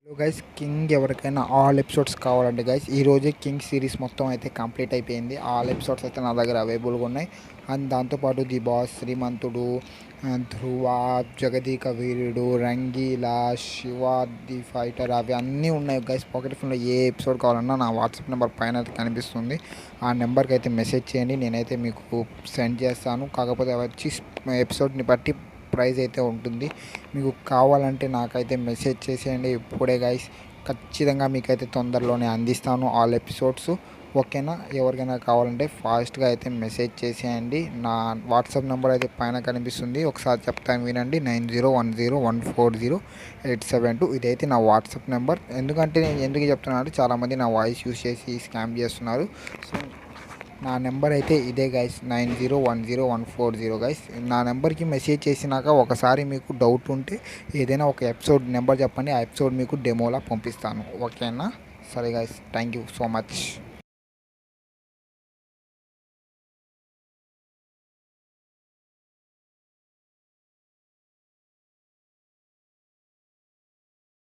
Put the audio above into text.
Guys king ఎవరికైనా all episodes కావాలంటే guys ఈరోజే కింగ్ సిరీస్ మొత్తం అయితే కంప్లీట్ అయిపోయింది. ఆల్ ఎపిసోడ్స్ అయితే నా దగ్గర అవైలబుల్గా ఉన్నాయి. అండ్ దాంతోపాటు the boss, Srimanthudu, Dhruva, Jagadeka Veerudu, Rangeela, Shiva the fighter అవి అన్నీ ఉన్నాయి గైస్. పాకెట్ ఫోన్లో ఏ ఎపిసోడ్ కావాలన్నా నా వాట్సాప్ నెంబర్ పైన అయితే కనిపిస్తుంది. ఆ నెంబర్కి అయితే మెసేజ్ చేయండి, నేనైతే మీకు సెండ్ చేస్తాను. కాకపోతే అవి వచ్చి ఎపిసోడ్ని బట్టి ప్రైజ్ అయితే ఉంటుంది. మీకు కావాలంటే నాకైతే మెసేజ్ చేసేయండి ఇప్పుడే గైస్. ఖచ్చితంగా మీకైతే తొందరలోనే అందిస్తాను ఆల్ ఎపిసోడ్స్. ఓకేనా? ఎవరికైనా కావాలంటే ఫాస్ట్గా అయితే మెసేజ్ చేసేయండి. నా వాట్సాప్ నెంబర్ అయితే పైన కనిపిస్తుంది, ఒకసారి చెప్తాను వినండి. 9010140872. ఇదైతే నా వాట్సాప్ నెంబర్. ఎందుకంటే నేను ఎందుకు చెప్తున్నాను అంటే చాలామంది నా వాయిస్ యూస్ చేసి స్కామ్ చేస్తున్నారు. సో నా నెంబర్ అయితే ఇదే గైస్, 90101408 గైస్. నా నెంబర్కి మెసేజ్ చేసినాక ఒకసారి మీకు డౌట్ ఉంటే ఏదైనా ఒక ఎపిసోడ్ నెంబర్ చెప్పండి, ఆ ఎపిసోడ్ మీకు డెమోలా పంపిస్తాను. ఓకేనా? సరే guys, thank you so much.